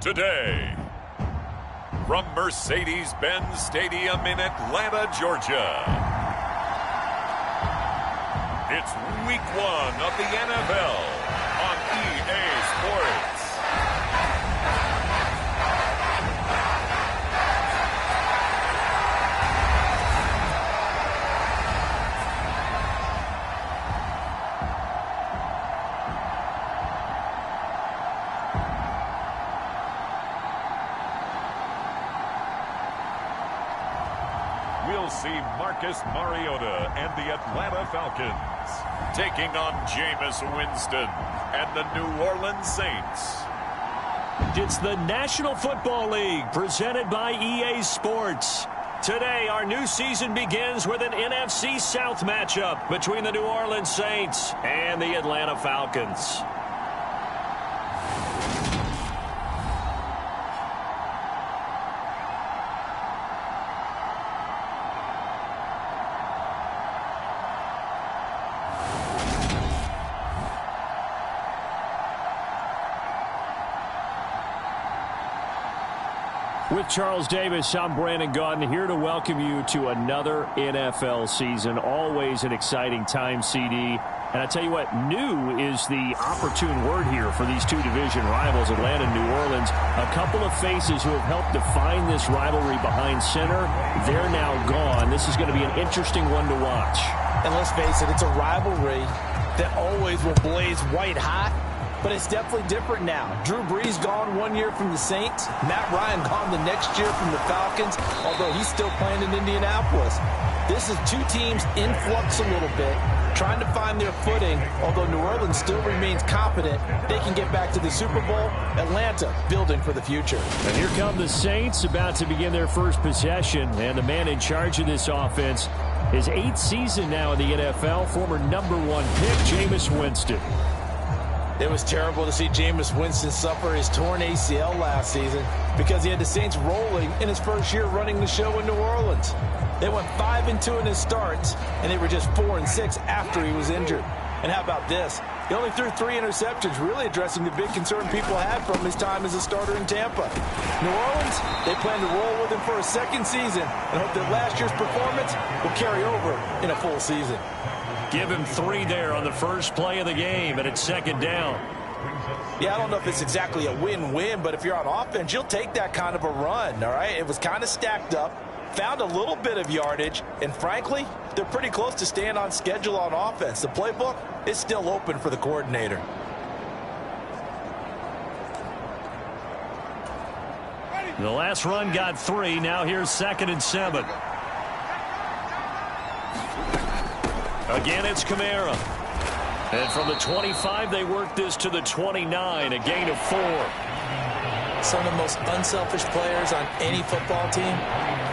today. From Mercedes-Benz Stadium in Atlanta, Georgia, it's Week 1 of the NFL on EA Sports. We'll see Marcus Mariota and the Atlanta Falcons taking on Jameis Winston and the New Orleans Saints. It's the National Football League presented by EA Sports. Today, our new season begins with an NFC South matchup between the New Orleans Saints and the Atlanta Falcons. With Charles Davis, I'm Brandon Gaudin, here to welcome you to another NFL season. Always an exciting time, CD. And I tell you what, new is the opportune word here for these two division rivals, Atlanta and New Orleans. A couple of faces who have helped define this rivalry behind center, they're now gone. This is going to be an interesting one to watch. And let's face it, it's a rivalry that always will blaze white hot. But it's definitely different now. Drew Brees gone 1 year from the Saints. Matt Ryan gone the next year from the Falcons, although he's still playing in Indianapolis. This is two teams in flux a little bit, trying to find their footing, although New Orleans still remains confident they can get back to the Super Bowl. Atlanta building for the future. And here come the Saints about to begin their first possession, and the man in charge of this offense, his 8th season now in the NFL, former #1 pick, Jameis Winston. It was terrible to see Jameis Winston suffer his torn ACL last season because he had the Saints rolling in his first year running the show in New Orleans. They went 5-2 in his starts, and they were just 4-6 after he was injured. And how about this? He only threw 3 interceptions, really addressing the big concern people had from his time as a starter in Tampa. New Orleans, they plan to roll with him for a second season and hope that last year's performance will carry over in a full season. Give him 3 there on the first play of the game, and it's second down. Yeah, I don't know if it's exactly a win-win, but if you're on offense, you'll take that kind of a run, all right? It was kind of stacked up, found a little bit of yardage, and frankly, they're pretty close to staying on schedule on offense. The playbook is still open for the coordinator. The last run got 3. Now here's 2nd and 7. Again, it's Kamara. And from the 25, they work this to the 29, a gain of 4. Some of the most unselfish players on any football team,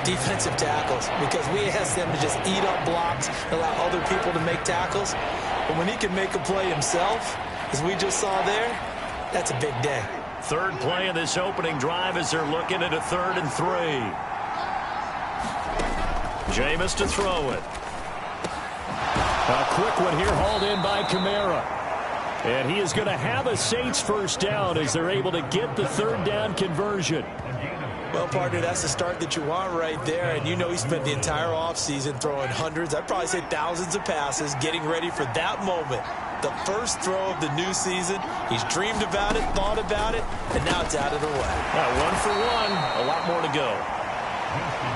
defensive tackles, because we ask them to just eat up blocks, allow other people to make tackles. But when he can make a play himself, as we just saw there, that's a big day. Third play of this opening drive as they're looking at a 3rd and 3. Jameis to throw it. A quick one here, hauled in by Kamara. And he is going to have a Saints first down as they're able to get the 3rd down conversion. Well, partner, that's the start that you want right there. And you know he spent the entire offseason throwing hundreds, I'd probably say thousands of passes, getting ready for that moment. The first throw of the new season. He's dreamed about it, thought about it, and now it's out of the way. 1 for 1, a lot more to go.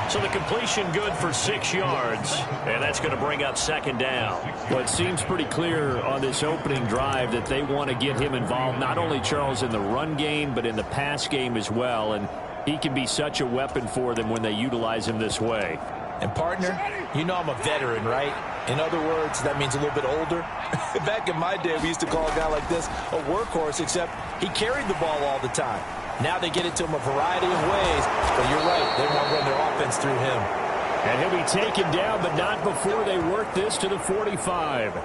So the completion good for 6 yards, and that's going to bring up 2nd down. Well, it seems pretty clear on this opening drive that they want to get him involved, not only, Charles, in the run game, but in the pass game as well. And he can be such a weapon for them when they utilize him this way. And, partner, you know I'm a veteran, right? In other words, that means a little bit older. Back in my day, we used to call a guy like this a workhorse, except he carried the ball all the time. Now they get it to him a variety of ways, but you're right, they want to run their offense through him. And he'll be taken down, but not before they work this to the 45.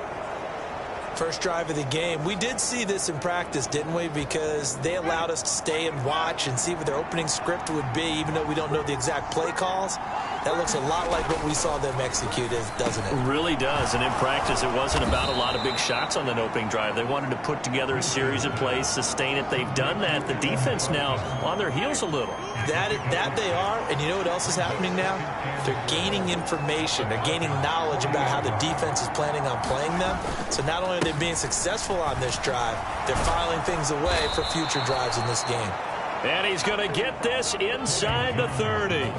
First drive of the game. We did see this in practice, didn't we? Because they allowed us to stay and watch and see what their opening script would be, even though we don't know the exact play calls. That looks a lot like what we saw them execute, doesn't it? It really does. And in practice, it wasn't about a lot of big shots on that opening drive. They wanted to put together a series of plays, sustain it. They've done that. The defense now on their heels a little. That they are, and you know what else is happening now? They're gaining information. They're gaining knowledge about how the defense is planning on playing them. So not only are they being successful on this drive, they're filing things away for future drives in this game. And he's going to get this inside the 30.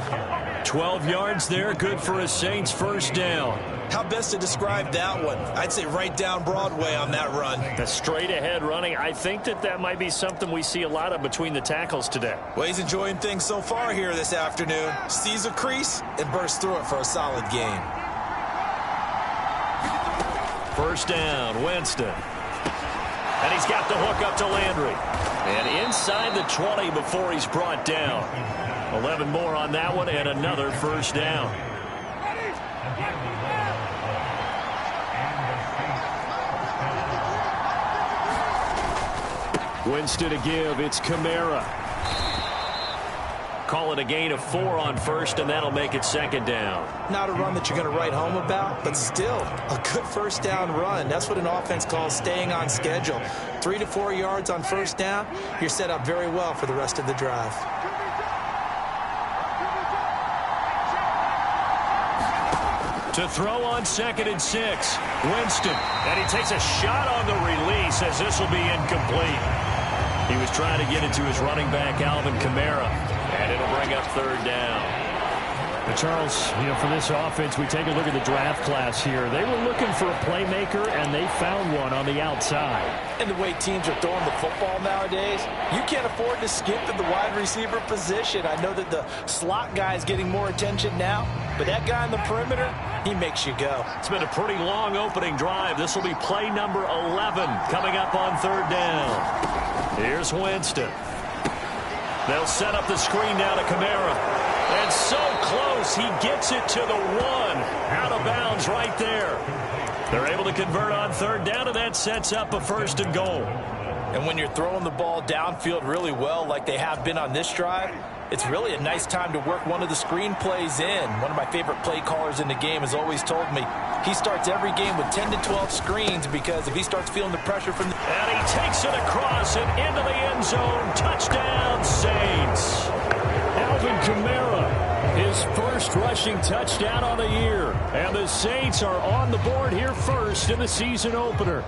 12 yards there, good for a Saints first down. How best to describe that one? I'd say right down Broadway on that run. The straight-ahead running, I think that might be something we see a lot of between the tackles today. Well, he's enjoying things so far here this afternoon. Sees a crease and bursts through it for a solid gain. First down, Winston. And he's got the hook up to Landry. And inside the 20 before he's brought down. 11 more on that one and another first down. Winston to give. It's Kamara. Call it a gain of 4 on first, and that'll make it second down. Not a run that you're going to write home about, but still a good first down run. That's what an offense calls staying on schedule. 3 to 4 yards on first down, you're set up very well for the rest of the drive. To throw on 2nd and 6, Winston. And he takes a shot on the release as this will be incomplete. He was trying to get it to his running back, Alvin Kamara. And it'll bring up third down. But Charles, for this offense, we take a look at the draft class here. They were looking for a playmaker, and they found one on the outside. And the way teams are throwing the football nowadays, you can't afford to skip at the wide receiver position. I know that the slot guy is getting more attention now, but that guy on the perimeter, he makes you go. It's been a pretty long opening drive. This will be play number 11 coming up on third down. Here's Winston. They'll set up the screen now to Kamara. And so close, he gets it to the 1. Out of bounds right there. They're able to convert on third down, and that sets up a first and goal. And when you're throwing the ball downfield really well like they have been on this drive, it's really a nice time to work one of the screen plays in. One of my favorite play callers in the game has always told me he starts every game with 10 to 12 screens because if he starts feeling the pressure from the... And he takes it across and into the end zone. Touchdown, Saints. Alvin Kamara, his first rushing touchdown on the year. And the Saints are on the board here first in the season opener.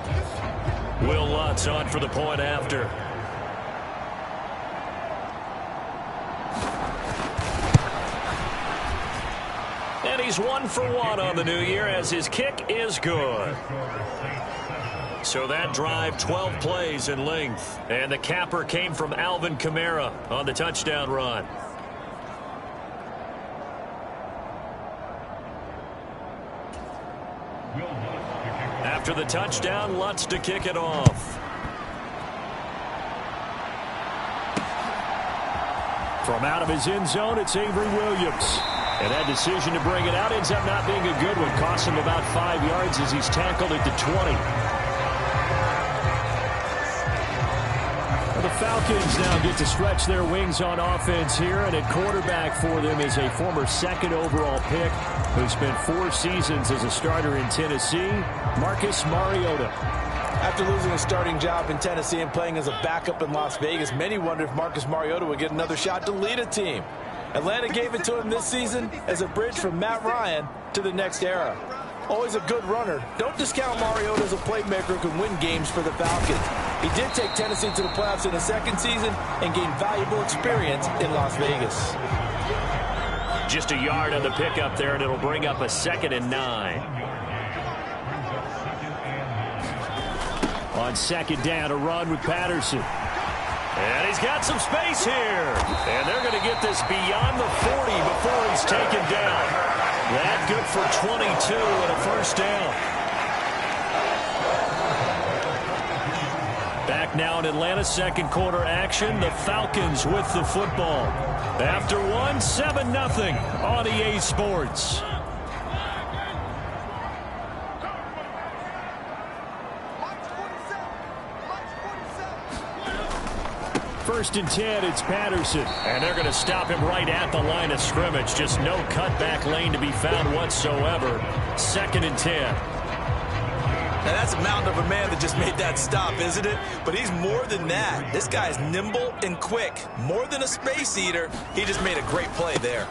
Will Lutz on for the point after. And he's 1 for 1 on the new year as his kick is good. So that drive, 12 plays in length. And the capper came from Alvin Kamara on the touchdown run. After the touchdown, Lutz to kick it off. From out of his end zone, it's Avery Williams. And that decision to bring it out ends up not being a good one. Costs him about 5 yards as he's tackled at the 20. The Falcons now get to stretch their wings on offense here, and at quarterback for them is a former 2nd overall pick who spent 4 seasons as a starter in Tennessee, Marcus Mariota. After losing a starting job in Tennessee and playing as a backup in Las Vegas, many wondered if Marcus Mariota would get another shot to lead a team. Atlanta gave it to him this season as a bridge from Matt Ryan to the next era. Always a good runner. Don't discount Mariota as a playmaker who can win games for the Falcons. He did take Tennessee to the playoffs in his 2nd season and gained valuable experience in Las Vegas. Just a yard on the pickup there, and it'll bring up a 2nd and 9. On 2nd down, a run with Patterson. And he's got some space here. And they're going to get this beyond the 40 before he's taken down. That good for 22 and a first down. Back now in Atlanta, 2nd quarter action. The Falcons with the football. After one, 7-0 on EA Sports. 1st and 10, it's Patterson. And they're going to stop him right at the line of scrimmage. Just no cutback lane to be found whatsoever. 2nd and 10. Now, that's a mountain of a man that just made that stop, isn't it? But he's more than that. This guy's nimble and quick. More than a space eater. He just made a great play there.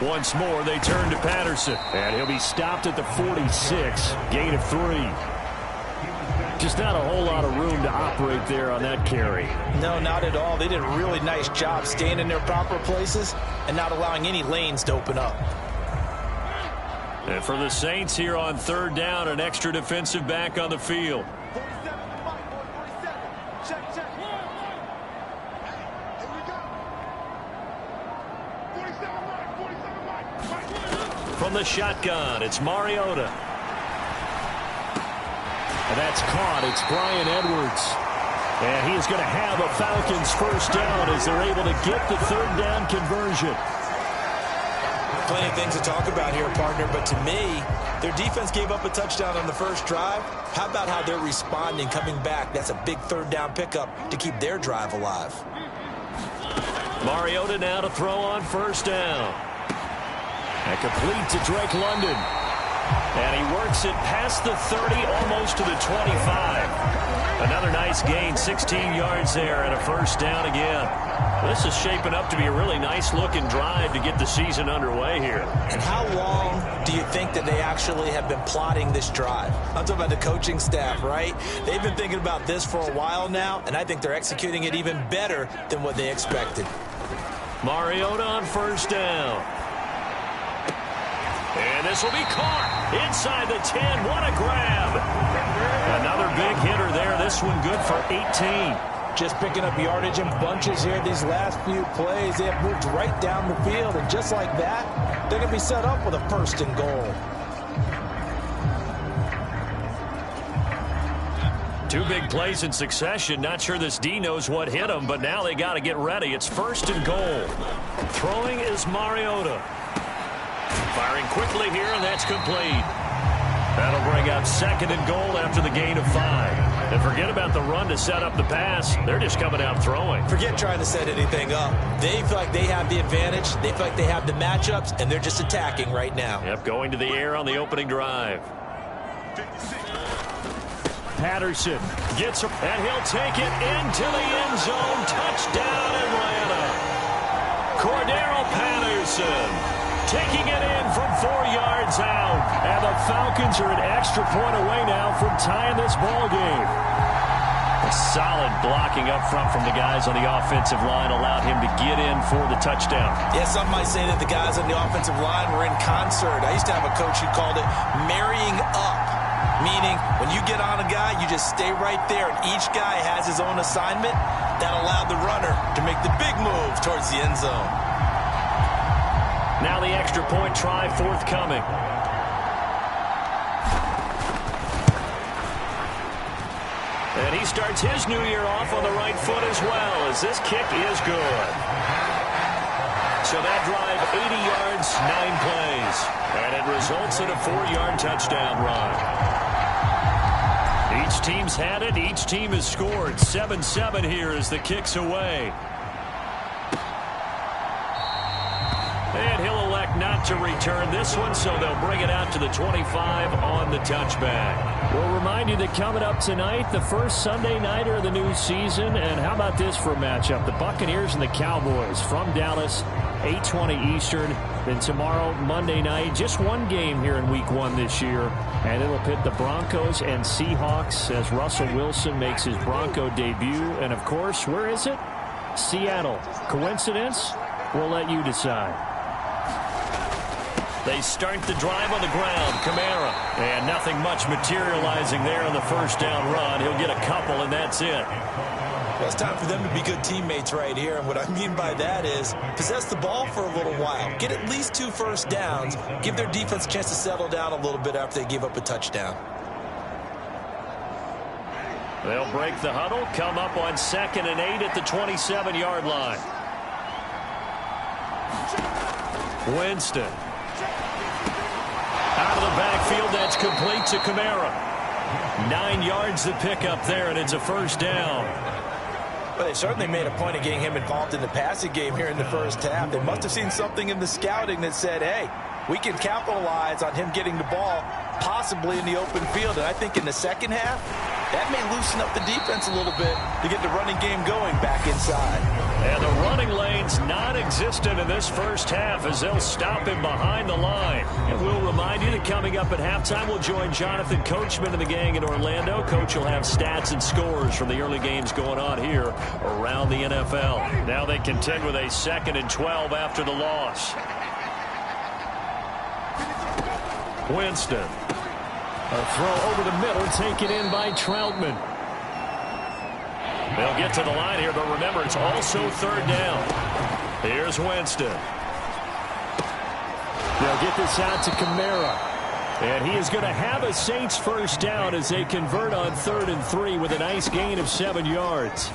Once more, they turn to Patterson. And he'll be stopped at the 46. Gain of 3. Just not a whole lot of room to operate there on that carry. No, not at all. They did a really nice job staying in their proper places and not allowing any lanes to open up. And for the Saints here on 3rd down, an extra defensive back on the field. From the shotgun, it's Mariota. And that's caught. It's Bryan Edwards. And he is going to have a Falcons 1st down as they're able to get the 3rd down conversion. Plenty of things to talk about here, partner, but to me, their defense gave up a touchdown on the first drive. How about how they're responding, coming back? That's a big 3rd down pickup to keep their drive alive. Mariota now to throw on 1st down. And complete to Drake London. And he works it past the 30, almost to the 25. Another nice gain, 16 yards there, and a 1st down again. This is shaping up to be a really nice-looking drive to get the season underway here. And how long do you think that they actually have been plotting this drive? I'm talking about the coaching staff, right? They've been thinking about this for a while now, and I think they're executing it even better than what they expected. Mariota on 1st down. And this will be caught inside the 10. What a grab. Another big hitter there. This one good for 18. Just picking up yardage in bunches here these last few plays. They have moved right down the field, and just like that, they're going to be set up with a 1st and goal. 2 big plays in succession. Not sure this D knows what hit him, but now they got to get ready. It's 1st and goal. Throwing is Mariota. Firing quickly here, and that's complete. That'll bring up 2nd and goal after the gain of 5. And forget about the run to set up the pass. They're just coming out throwing. Forget trying to set anything up. They feel like they have the advantage. They feel like they have the matchups, and they're just attacking right now. Yep, going to the air on the opening drive. Patterson gets him, and he'll take it into the end zone. Touchdown, Atlanta. Cordero Patterson taking it in from 4 yards out. And the Falcons are an extra point away now from tying this ball game. A solid blocking up front from the guys on the offensive line allowed him to get in for the touchdown. Yeah, some might say that the guys on the offensive line were in concert. I used to have a coach who called it marrying up, meaning when you get on a guy, you just stay right there, and each guy has his own assignment. That allowed the runner to make the big move towards the end zone. Now the extra point try forthcoming. And he starts his new year off on the right foot as well, as this kick is good. So that drive, 80 yards, 9 plays. And it results in a 4-yard touchdown run. Each team's had it. Each team has scored. 7-7 here as the kick's away. And he'll elect not to return this one, so they'll bring it out to the 25 on the touchback. We'll remind you that coming up tonight, the first Sunday nighter of the new season. And how about this for a matchup? The Buccaneers and the Cowboys from Dallas, 8:20 Eastern. Then tomorrow, Monday night, just one game here in Week 1 this year. And it'll pit the Broncos and Seahawks as Russell Wilson makes his Bronco debut. And, of course, where is it? Seattle. Coincidence? We'll let you decide. They start the drive on the ground. Kamara. And nothing much materializing there on the first down run. He'll get a couple, and that's it. Well, it's time for them to be good teammates right here. And what I mean by that is possess the ball for a little while. Get at least 2 first downs. Give their defense a chance to settle down a little bit after they give up a touchdown. They'll break the huddle. Come up on 2nd and 8 at the 27-yard line. Winston. Out of the backfield, that's complete to Kamara. 9 yards to pick up there, and it's a first down. Well, they certainly made a point of getting him involved in the passing game here in the first half. They must have seen something in the scouting that said, hey, we can capitalize on him getting the ball possibly in the open field. And I think in the second half, that may loosen up the defense a little bit to get the running game going back inside. And the running lane's non-existent in this first half as they'll stop him behind the line. And we'll remind you that coming up at halftime, we'll join Jonathan Coachman and the gang in Orlando. Coach will have stats and scores from the early games going on here around the NFL. Now they contend with a 2nd and 12 after the loss. Winston. A throw over the middle, taken in by Troutman. They'll get to the line here, but remember, it's also 3rd down. Here's Winston. They'll get this out to Kamara. And he is going to have a Saints first down as they convert on 3rd and 3 with a nice gain of 7 yards.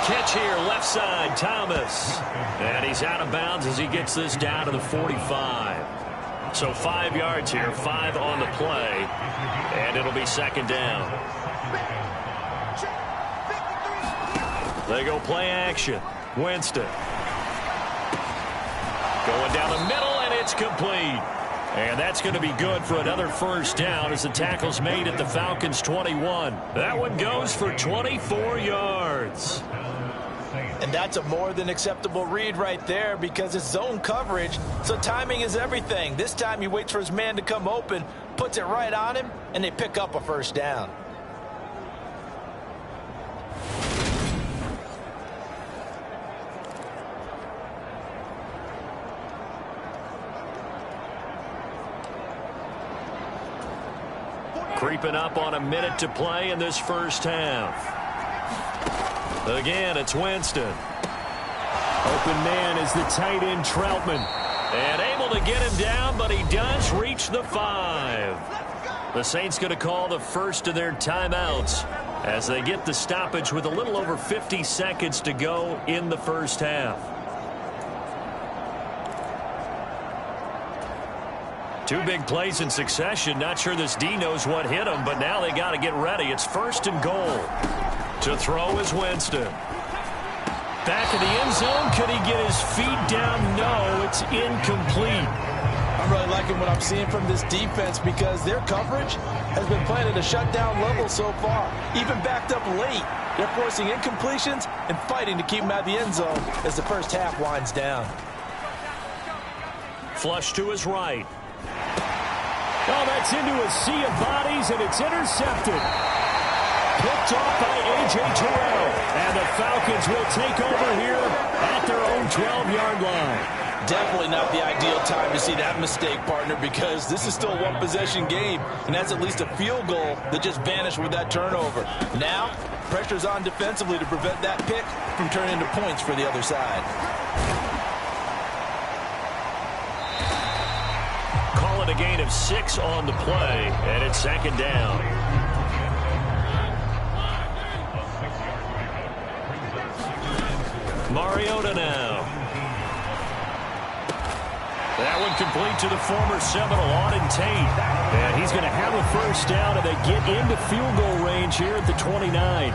Catch here, left side, Thomas. And he's out of bounds as he gets this down to the 45. So 5 yards here, 5 on the play, and it'll be 2nd down. They go play action. Winston. Going down the middle, and it's complete. And that's going to be good for another first down as the tackle's made at the Falcons' 21. That one goes for 24 yards. And that's a more than acceptable read right there because it's zone coverage, so timing is everything. This time he waits for his man to come open, puts it right on him, and they pick up a first down. Creeping up on a minute to play in this first half. Again, it's Winston. Open man is the tight end, Troutman. And able to get him down, but he does reach the 5. The Saints going to call the first of their timeouts as they get the stoppage with a little over 50 seconds to go in the first half. Two big plays in succession. Not sure this D knows what hit him, but now they got to get ready. It's 1st and goal. To throw is Winston. Back in the end zone. Could he get his feet down? No, it's incomplete. I'm really liking what I'm seeing from this defense because their coverage has been playing at a shutdown level so far. Even backed up late, they're forcing incompletions and fighting to keep them out of the end zone as the first half winds down. Flush to his right. Oh, that's into a sea of bodies, and it's intercepted. Picked off by A.J. Terrell. And the Falcons will take over here at their own 12-yard line. Definitely not the ideal time to see that mistake, partner, because this is still a one-possession game, and that's at least a field goal that just vanished with that turnover. Now, pressure's on defensively to prevent that pick from turning into points for the other side. Call it a gain of 6 on the play, and it's 2nd down. Mariota now. That one complete to the former Seminole, Auden Tate. And he's going to have a first down, and they get into field goal range here at the 29.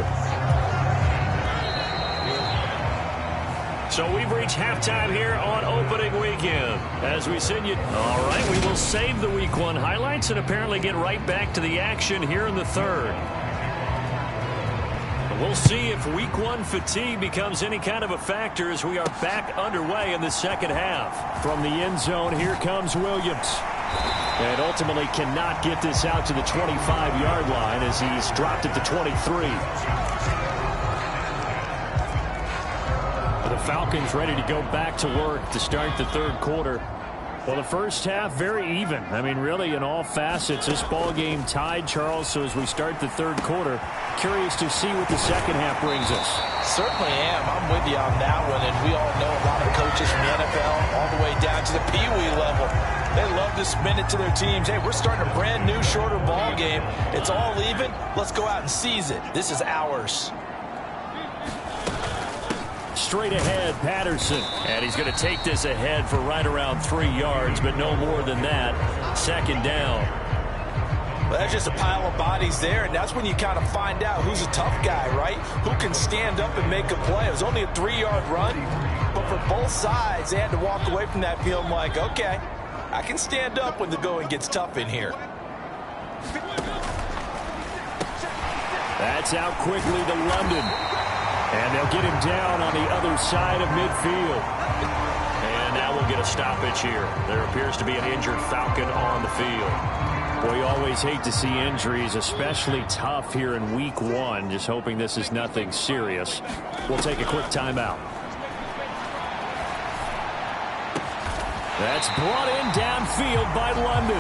So we've reached halftime here on opening weekend. As we send you... All right, we will save the Week 1 highlights and apparently get right back to the action here in the third. We'll see if Week 1 fatigue becomes any kind of a factor as we are back underway in the second half. From the end zone, here comes Williams. And ultimately cannot get this out to the 25-yard line as he's dropped at the 23. The Falcons ready to go back to work to start the third quarter. Well, the first half, very even. I mean, really, in all facets, this ball game tied, Charles. So as we start the third quarter, curious to see what the second half brings us. Certainly am. I'm with you on that one. And we all know a lot of coaches from the NFL all the way down to the Pee-wee level. They love to spin it to their teams. Hey, we're starting a brand new, shorter ball game. It's all even. Let's go out and seize it. This is ours. Straight ahead, Patterson. And he's going to take this ahead for right around 3 yards, but no more than that. 2nd down. Well, that's just a pile of bodies there, and that's when you kind of find out who's a tough guy, right? Who can stand up and make a play. It was only a 3-yard run, but for both sides, they had to walk away from that feeling like, okay, I can stand up when the going gets tough in here. That's out quickly to London. And they'll get him down on the other side of midfield. And now we'll get a stoppage here. There appears to be an injured Falcon on the field. Boy, you always hate to see injuries, especially tough here in week 1. Just hoping this is nothing serious. We'll take a quick timeout. That's brought in downfield by London.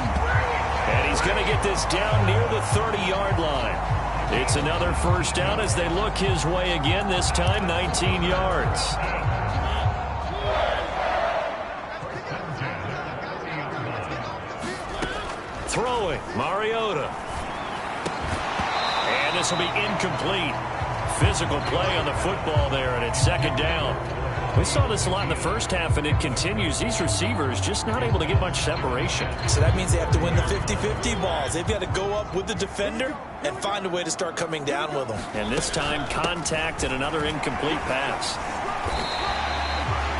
And he's going to get this down near the 30-yard line. It's another first down as they look his way again, this time 19 yards. Throwing, Mariota. And this will be incomplete. Physical play on the football there, and it's second down. We saw this a lot in the first half, and it continues. These receivers just not able to get much separation. So that means they have to win the 50-50 balls. They've got to go up with the defender and find a way to start coming down with them. And this time, contact and another incomplete pass.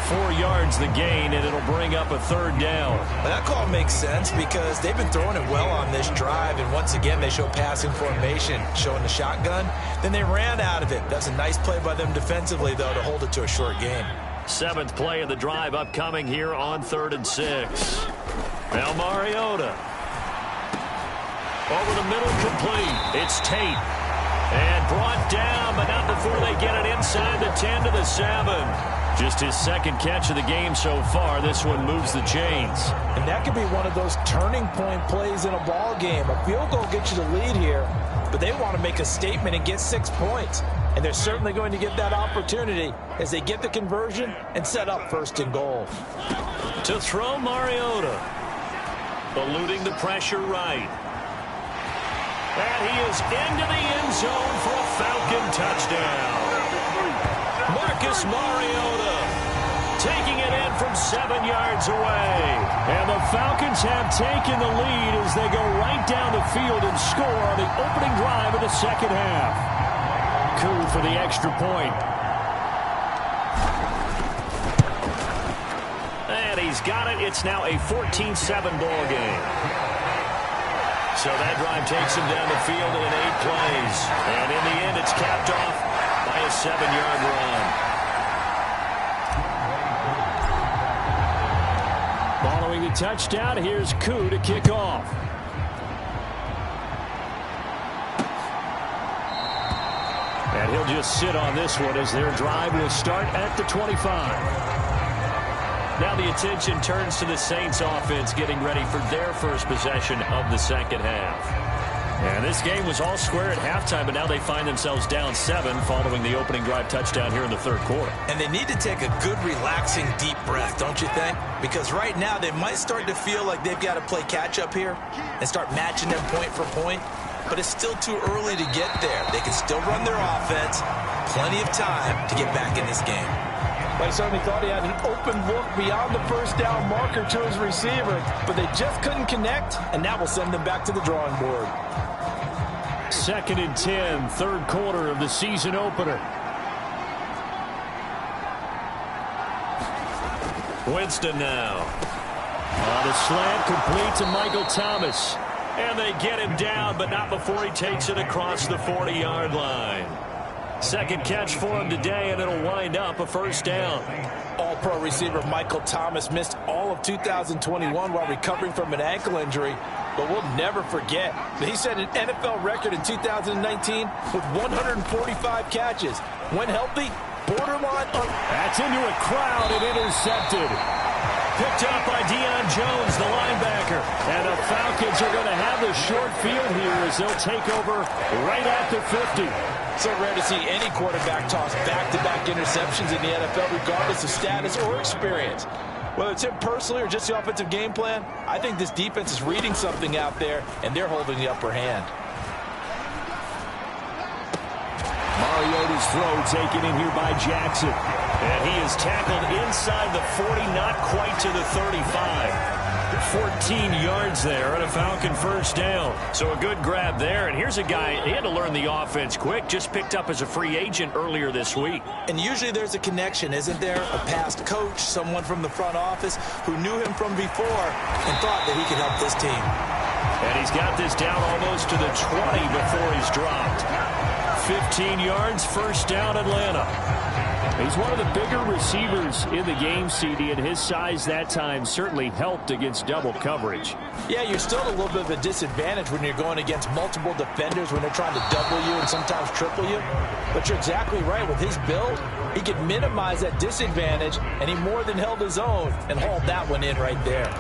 4 yards the gain, and it'll bring up a third down. Well, that call makes sense because they've been throwing it well on this drive, and once again they show passing formation, showing the shotgun. Then they ran out of it. That's a nice play by them defensively, though, to hold it to a short gain. 7th play of the drive upcoming here on 3rd and 6. Now Mariota. Over the middle, complete. It's Tate. And brought down, but not before they get it inside the 10 to the 7. Just his second catch of the game so far. This one moves the chains. And that could be one of those turning point plays in a ball game. A field goal gets you the lead here, but they want to make a statement and get 6 points. And they're certainly going to get that opportunity as they get the conversion and set up 1st and goal. To throw, Mariota. Eluding the pressure right. And he is into the end zone for a Falcon touchdown. Marcus Mariota taking it in from 7 yards away. And the Falcons have taken the lead as they go right down the field and score on the opening drive of the second half. Coup for the extra point. And he's got it. It's now a 14-7 ball game. So that drive takes him down the field in 8 plays. And in the end, it's capped off by a 7-yard run. Following the touchdown, here's Koo to kick off. And he'll just sit on this one as their drive will start at the 25. Now the attention turns to the Saints offense getting ready for their first possession of the second half. And this game was all square at halftime, but now they find themselves down 7 following the opening drive touchdown here in the 3rd quarter. And they need to take a good, relaxing, deep breath, don't you think? Because right now they might start to feel like they've got to play catch-up here and start matching them point for point. But it's still too early to get there. They can still run their offense. Plenty of time to get back in this game. But he certainly thought he had an open look beyond the first down marker to his receiver, but they just couldn't connect, and that will send them back to the drawing board. 2nd and 10, 3rd quarter of the season opener. Winston now. On the slant, complete to Michael Thomas. And they get him down, but not before he takes it across the 40-yard line. Second catch for him today, and it'll wind up a first down. All-pro receiver Michael Thomas missed all of 2021 while recovering from an ankle injury. But we'll never forget that he set an NFL record in 2019 with 145 catches. When healthy, borderline. That's into a crowd and intercepted. Picked up by Deion Jones, the linebacker. And the Falcons are going to have the short field here as they'll take over right at the 50. So rare to see any quarterback toss back-to-back interceptions in the NFL, regardless of status or experience. Whether it's him personally or just the offensive game plan, I think this defense is reading something out there, and they're holding the upper hand. Mariota's throw taken in here by Jackson. And he is tackled inside the 40, not quite to the 35. 14 yards there and a Falcon first down. So a good grab there. And here's a guy, he had to learn the offense quick, just picked up as a free agent earlier this week. And usually there's a connection, isn't there? A past coach, someone from the front office who knew him from before and thought that he could help this team. And he's got this down almost to the 20 before he's dropped. 15 yards, first down, Atlanta. He's one of the bigger receivers in the game, CD, and his size that time certainly helped against double coverage. Yeah, you're still a little bit of a disadvantage when you're going against multiple defenders when they're trying to double you and sometimes triple you. But you're exactly right. With his build, he can minimize that disadvantage, and he more than held his own and hauled that one in right there.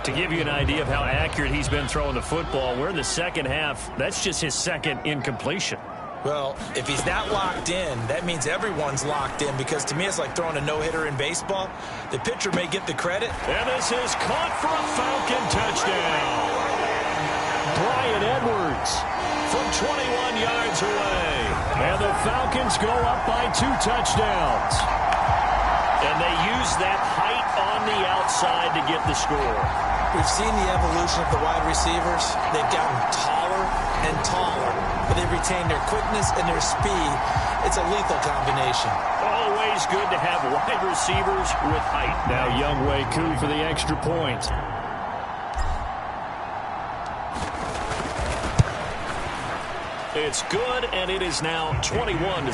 To give you an idea of how accurate he's been throwing the football, we're in the second half. That's just his second incompletion. Well, if he's not locked in, that means everyone's locked in, because to me it's like throwing a no-hitter in baseball. The pitcher may get the credit. And this is caught for a Falcon touchdown. Bryan Edwards from 21 yards away. And the Falcons go up by 2 touchdowns. And they use that height on the outside to get the score. We've seen the evolution of the wide receivers. They've gotten taller and taller, but they've retained their quickness and their speed. It's a lethal combination. Always good to have wide receivers with height. Now Younghoe Koo for the extra point. It's good, and it is now 21-7.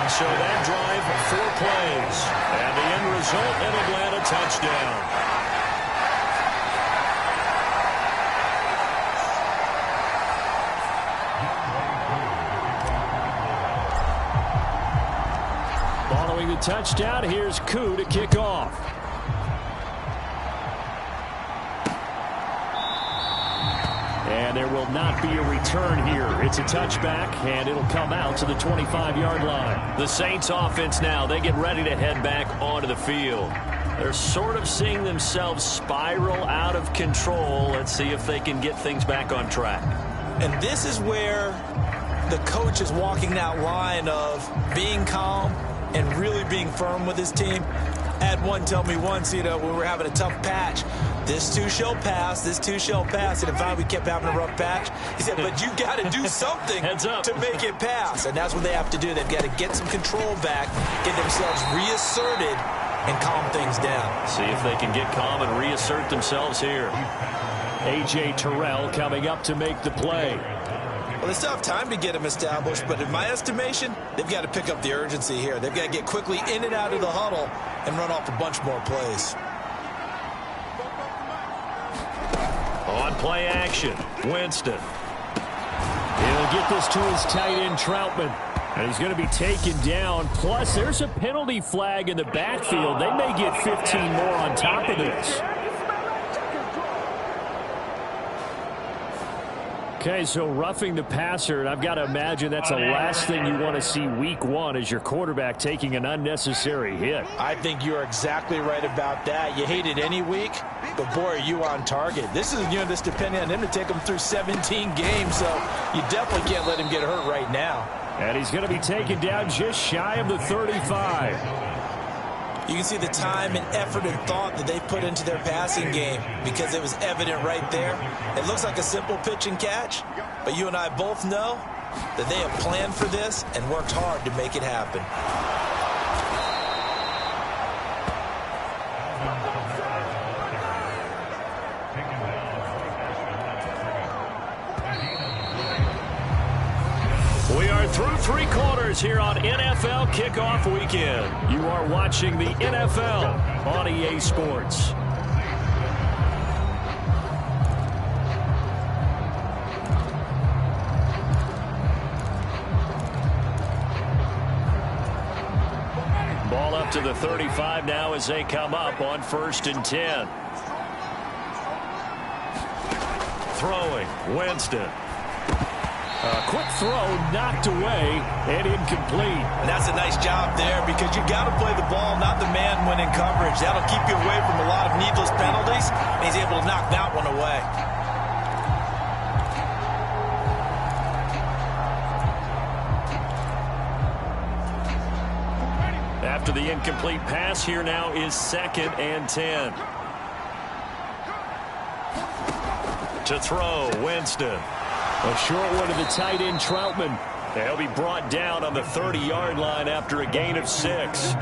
So that drive, 4 plays. And the end result, an Atlanta touchdown. Following the touchdown, here's Koo to kick off. And there will not be a return here. It's a touchback, and it'll come out to the 25-yard line. The Saints offense now, they get ready to head back onto the field. They're sort of seeing themselves spiral out of control. Let's see if they can get things back on track. And this is where the coach is walking that line of being calm and really being firm with his team. I had one tell me once, when we were having a tough patch, this too shall pass, this too shall pass. And finally we kept having a rough patch. He said, but you got to do something to make it pass. And that's what they have to do. They've got to get some control back, get themselves reasserted, and calm things down. See if they can get calm and reassert themselves here. A.J. Terrell coming up to make the play. Well, they still have time to get him established, but in my estimation, they've got to pick up the urgency here. They've got to get quickly in and out of the huddle and run off a bunch more plays. On play action, Winston. He'll get this to his tight end, Troutman. And he's going to be taken down. Plus, there's a penalty flag in the backfield. They may get 15 more on top of this. Okay, so roughing the passer, and I've got to imagine that's the last thing you want to see week 1 as your quarterback taking an unnecessary hit. I think you're exactly right about that. You hate it any week, but boy, are you on target. This is this depending on him to take him through 17 games, so you definitely can't let him get hurt right now. And he's going to be taken down just shy of the 35. You can see the time and effort and thought that they put into their passing game because it was evident right there. It looks like a simple pitch and catch, but you and I both know that they have planned for this and worked hard to make it happen. We are through 3 quarters here on NFL Kickoff Weekend. You are watching the NFL on EA Sports. Ball up to the 35 now as they come up on 1st and 10. Throwing, Winston. A quick throw knocked away and incomplete. And that's a nice job there because you got to play the ball, not the man when in coverage. That'll keep you away from a lot of needless penalties, and he's able to knock that one away. After the incomplete pass, here now is 2nd and 10. To throw, Winston. A short one to the tight end, Troutman. They'll be brought down on the 30-yard line after a gain of 6.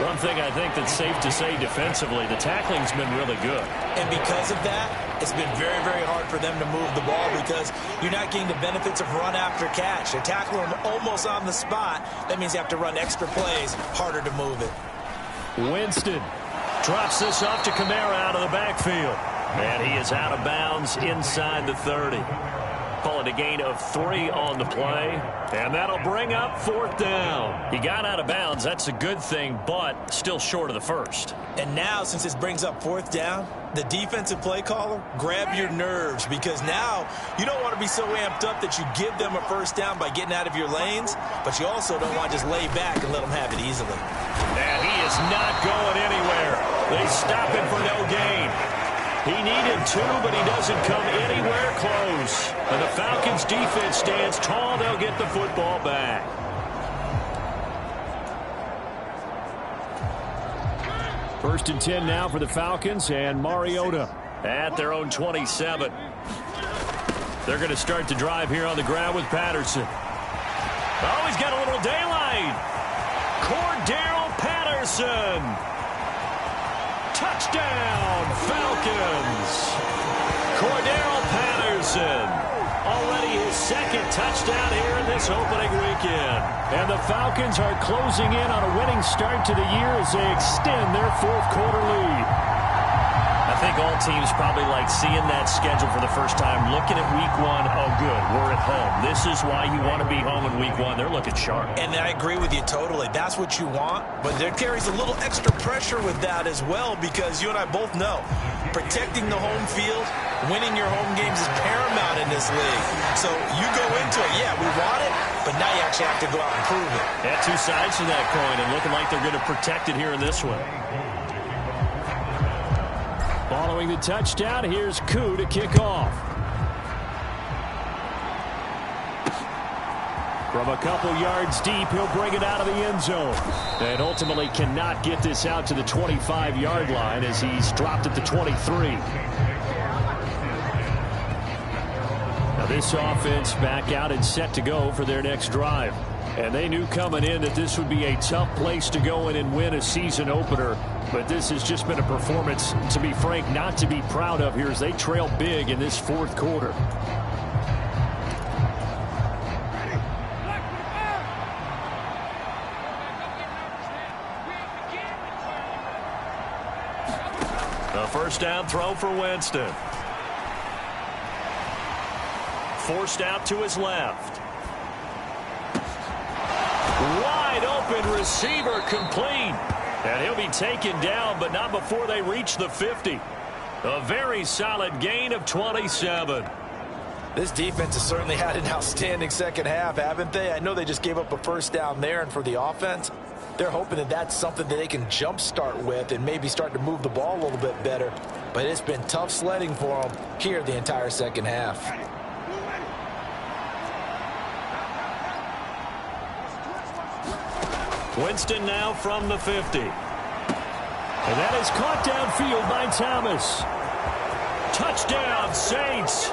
One thing I think that's safe to say defensively, the tackling's been really good. And because of that, it's been very, very hard for them to move the ball because you're not getting the benefits of run after catch. They're tackling them almost on the spot. That means you have to run extra plays, harder to move it. Winston drops this off to Kamara out of the backfield. And he is out of bounds inside the 30. Call it a gain of 3 on the play. And that'll bring up 4th down. He got out of bounds. That's a good thing, but still short of the first. And now, since this brings up 4th down, the defensive play caller, grab your nerves because now you don't want to be so amped up that you give them a 1st down by getting out of your lanes, but you also don't want to just lay back and let them have it easily. And he is not going anywhere. They stop him for no gain. He needed 2, but he doesn't come anywhere close. And the Falcons defense stands tall. They'll get the football back. First and 10 now for the Falcons and Mariota at their own 27. They're going to start the drive here on the ground with Patterson. Oh, he's got a little daylight. Cordero Patterson. Touchdown, Falcons. Cordero Patterson. Already his 2nd touchdown here in this opening weekend. And the Falcons are closing in on a winning start to the year as they extend their 4th quarter lead. I think all teams probably like seeing that schedule for the first time, looking at week 1. Oh, good, we're at home. This is why you want to be home in week 1. They're looking sharp. And I agree with you totally. That's what you want. But there carries a little extra pressure with that as well because you and I both know protecting the home field, winning your home games is paramount in this league. So you go into it, yeah, we want it, but now you actually have to go out and prove it. Yeah, 2 sides to that coin and looking like they're going to protect it here in this one. Following the touchdown, here's Koo to kick off. From a couple yards deep, he'll bring it out of the end zone. And ultimately cannot get this out to the 25-yard line as he's dropped at the 23. Now this offense back out and set to go for their next drive. And they knew coming in that this would be a tough place to go in and win a season opener. But this has just been a performance, to be frank, not to be proud of here as they trail big in this 4th quarter. A 1st down throw for Winston. Forced out to his left. Wide open receiver complete. And he'll be taken down, but not before they reach the 50. A very solid gain of 27. This defense has certainly had an outstanding 2nd half, haven't they? I know they just gave up a 1st down there, and for the offense, they're hoping that that's something that they can jumpstart with and maybe start to move the ball a little bit better. But it's been tough sledding for them here the entire 2nd half. Winston now from the 50. And that is caught downfield by Thomas. Touchdown, Saints.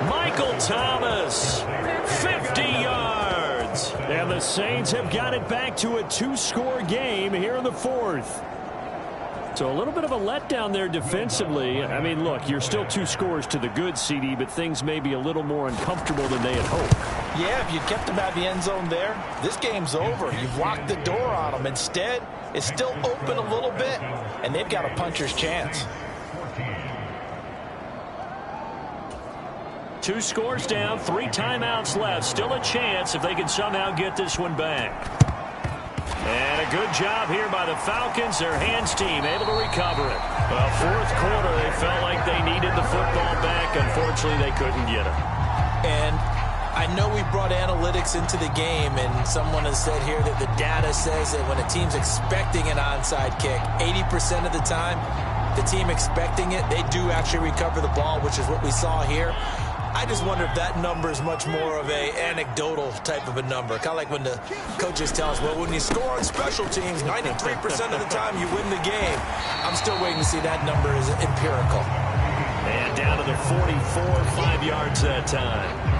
Michael Thomas, 50 yards. And the Saints have got it back to a 2-score game here in the 4th. So a little bit of a letdown there defensively. I mean, look, you're still 2 scores to the good, CD, but things may be a little more uncomfortable than they had hoped. Yeah, if you kept them out of the end zone there, this game's over. You've locked the door on them. Instead, it's still open a little bit, and they've got a puncher's chance. 2 scores down, 3 timeouts left. Still a chance if they can somehow get this one back. And a good job here by the Falcons. Their hands team able to recover it. Well, 4th quarter, they felt like they needed the football back. Unfortunately, they couldn't get it. And I know we brought analytics into the game, and someone has said here that the data says that when a team's expecting an onside kick, 80% of the time, the team expecting it, they do actually recover the ball, which is what we saw here. I just wonder if that number is much more of a anecdotal type of a number. Kind of like when the coaches tell us, well, when you score on special teams, 93% of the time you win the game. I'm still waiting to see that number is empirical. And down to the 44, 5 yards that time.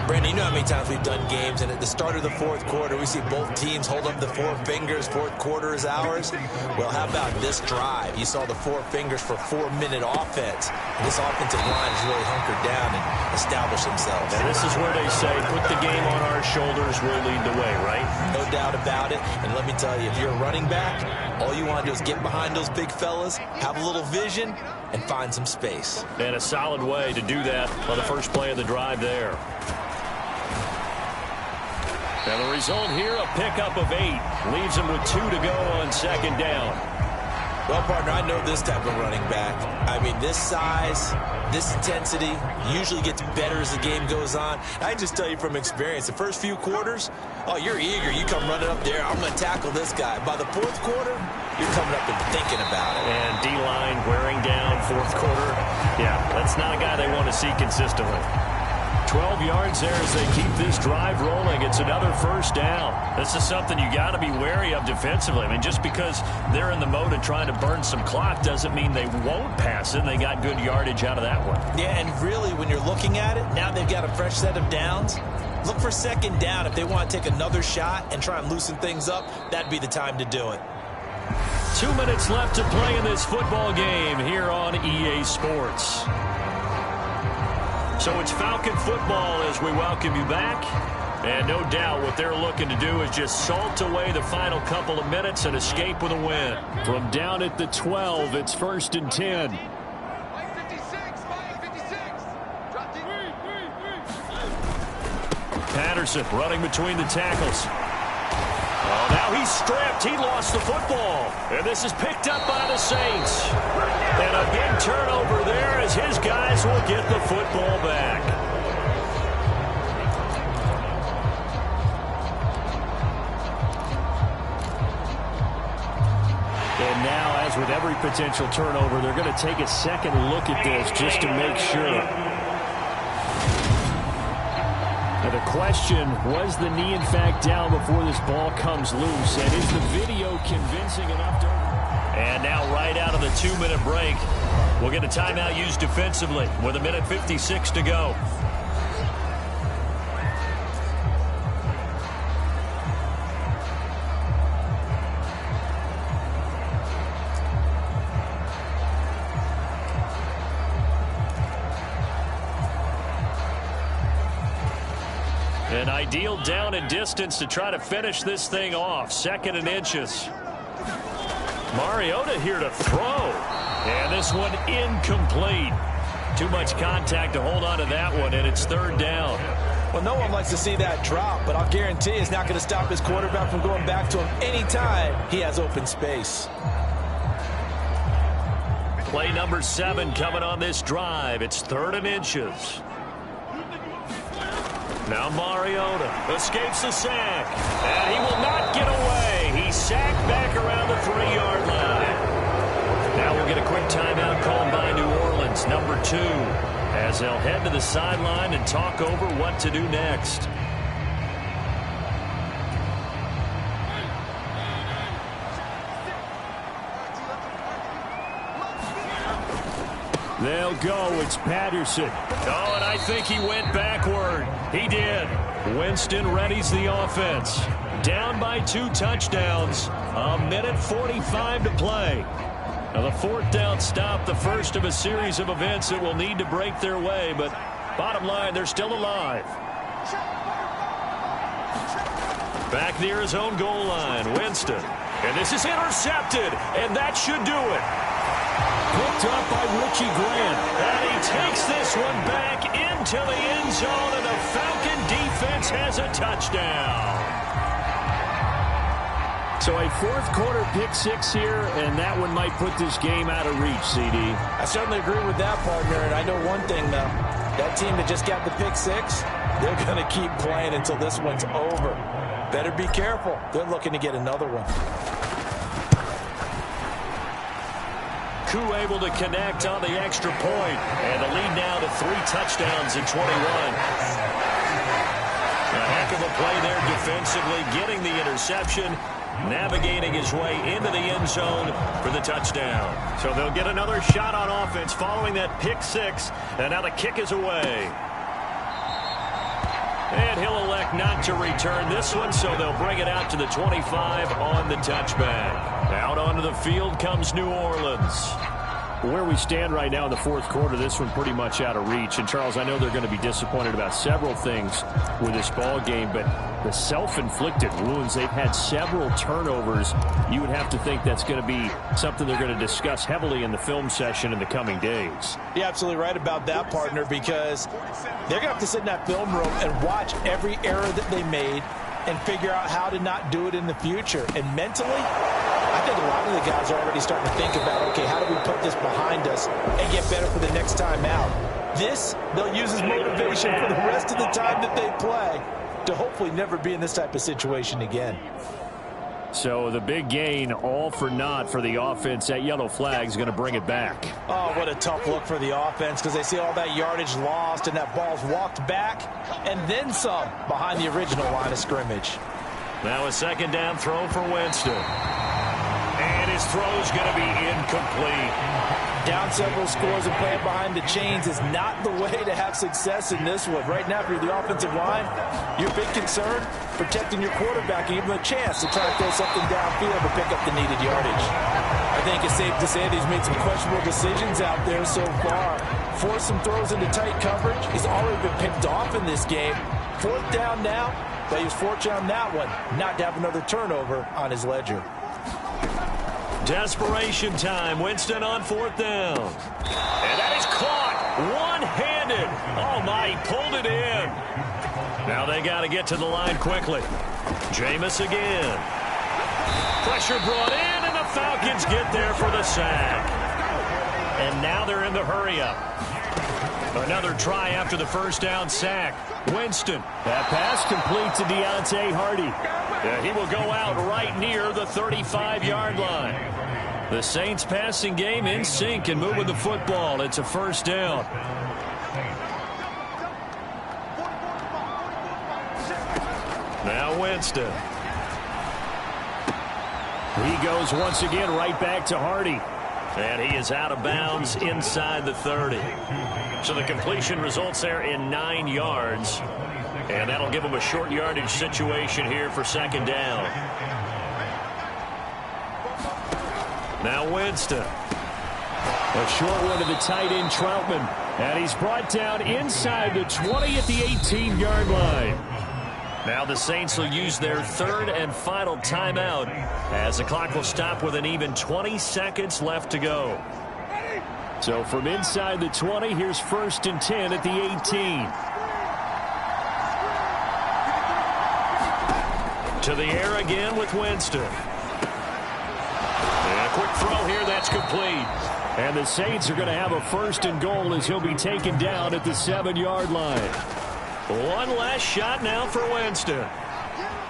Brandon, you know how many times we've done games, and at the start of the fourth quarter, we see both teams hold up the four fingers, fourth quarter is ours. Well, how about this drive? You saw the four fingers for 4-minute offense. And this offensive line has really hunkered down and established themselves. And this is where they say, put the game on our shoulders, we'll lead the way, right? No doubt about it. And let me tell you, if you're a running back, all you want to do is get behind those big fellas, have a little vision, and find some space. And a solid way to do that on the first play of the drive there. And the result here, a pickup of 8. Leaves him with 2 to go on second down. Well, partner, I know this type of running back. I mean, this size, this intensity usually gets better as the game goes on. I can just tell you from experience, the first few quarters, oh, you're eager. You come running up there, I'm going to tackle this guy. By the fourth quarter, you're coming up and thinking about it. And D-line wearing down fourth quarter. Yeah, that's not a guy they want to see consistently. 12 yards there as they keep this drive rolling. It's another first down. This is something you got to be wary of defensively. I mean, just because they're in the mode of trying to burn some clock doesn't mean they won't pass it. They got good yardage out of that one. Yeah, and really, when you're looking at it, now they've got a fresh set of downs. Look for second down. If they want to take another shot and try and loosen things up, that'd be the time to do it. 2 minutes left to play in this football game here on EA Sports. So it's Falcon football as we welcome you back. And no doubt what they're looking to do is just salt away the final couple of minutes and escape with a win. From down at the 12, it's 1st and 10. Patterson running between the tackles. Oh, now he's stripped. He lost the football. And this is picked up by the Saints. And a big turnover there as his guys will get the football back. And now, as with every potential turnover, they're going to take a second look at this just to make sure. Now the question, was the knee in fact down before this ball comes loose? And is the video convincing enough to... And now right out of the 2-minute break, we'll get a timeout used defensively with 1:56 to go. An ideal down and distance to try to finish this thing off. 2nd and inches. Mariota here to throw. And this one incomplete. Too much contact to hold on to that one, and it's 3rd down. Well, no one likes to see that drop, but I'll guarantee it's not going to stop his quarterback from going back to him anytime he has open space. Play number 7 coming on this drive. It's 3rd and inches. Now Mariota escapes the sack, and he will not get away. He's sacked back around the 3-yard line. Now we'll get a quick timeout called by New Orleans, number 2, as they'll head to the sideline and talk over what to do next. They'll go. It's Patterson. Oh, and I think he went backward. He did. Winston readies the offense. Down by 2 touchdowns. 1:45 to play. Now the 4th down stop, the first of a series of events that will need to break their way, but bottom line, they're still alive. Back near his own goal line, Winston. And this is intercepted, and that should do it. Picked up by Richie Grant. And he takes this one back into the end zone, and the Falcon defense has a touchdown. So a 4th quarter pick 6 here, and that one might put this game out of reach, CD. I certainly agree with that, partner, and I know one thing, though. That team that just got the pick 6, they're going to keep playing until this one's over. Better be careful. They're looking to get another one. Ku able to connect on the extra point. And the lead now to 3 touchdowns in 21. A heck of a play there defensively, getting the interception, navigating his way into the end zone for the touchdown. So they'll get another shot on offense following that pick 6, and now the kick is away. And he'll elect not to return this one, so they'll bring it out to the 25 on the touchback. Out onto the field comes New Orleans. Where we stand right now in the fourth quarter, this one pretty much out of reach. And, Charles, I know they're going to be disappointed about several things with this ball game, but the self-inflicted wounds, they've had several turnovers. You would have to think that's going to be something they're going to discuss heavily in the film session in the coming days. You're absolutely right about that, partner, because they're going to have to sit in that film room and watch every error that they made and figure out how to not do it in the future. And mentally, I think a lot of the guys are already starting to think about, okay, how do we put this behind us and get better for the next time out? This, they'll use as motivation for the rest of the time that they play to hopefully never be in this type of situation again. So the big gain, all for naught for the offense. That yellow flag is going to bring it back. Oh, what a tough look for the offense, because they see all that yardage lost and that ball's walked back and then some behind the original line of scrimmage. Now a second down throw for Winston. And his throw's going to be incomplete. Down several scores and playing behind the chains is not the way to have success in this one. Right now, if you're the offensive line, your big concern, protecting your quarterback and give him a chance to try and throw something downfield to pick up the needed yardage. I think it's safe to say that he's made some questionable decisions out there so far. Forced some throws into tight coverage. He's already been picked off in this game. Fourth down now, but he was fortunate on that one not to have another turnover on his ledger. Desperation time. Winston on fourth down. And that is caught one-handed. Oh, my, he pulled it in. Now they got to get to the line quickly. Jameis again. Pressure brought in, and the Falcons get there for the sack. And now they're in the hurry-up. Another try after the first down sack. Winston. That pass complete to Deontay Hardy. Yeah, he will go out right near the 35-yard line. The Saints passing game in sync and moving the football. It's a first down. Now Winston. He goes once again right back to Hardy. And he is out of bounds inside the 30. So the completion results there in 9 yards. And that'll give him a short yardage situation here for second down. Now Winston. A short one to the tight end, Troutman. And he's brought down inside the 20 at the 18-yard line. Now the Saints will use their third and final timeout as the clock will stop with an even 20 seconds left to go. So from inside the 20, here's 1st and 10 at the 18. To the air again with Winston. And a quick throw here, that's complete. And the Saints are going to have a 1st and goal as he'll be taken down at the 7-yard line. One last shot now for Winston.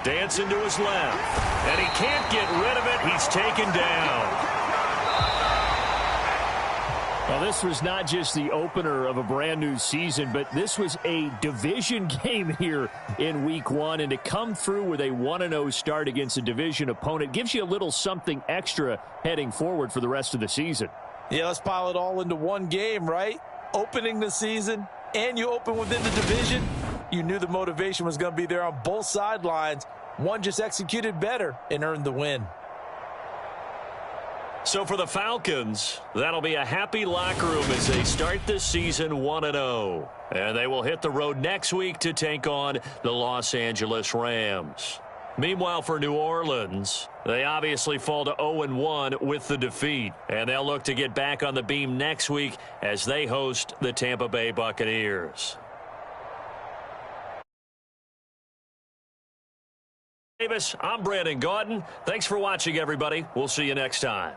Dancing to his left. And he can't get rid of it. He's taken down. Well, this was not just the opener of a brand new season, but this was a division game here in week 1. And to come through with a 1-0 start against a division opponent gives you a little something extra heading forward for the rest of the season. Yeah, let's pile it all into one game, right? Opening the season, and you open within the division. You knew the motivation was going to be there on both sidelines. One just executed better and earned the win. So for the Falcons, that'll be a happy locker room as they start this season 1-0. And they will hit the road next week to take on the Los Angeles Rams. Meanwhile, for New Orleans, they obviously fall to 0-1 with the defeat. And they'll look to get back on the beam next week as they host the Tampa Bay Buccaneers. I'm Brandon Gaudin. Thanks for watching, everybody. We'll see you next time.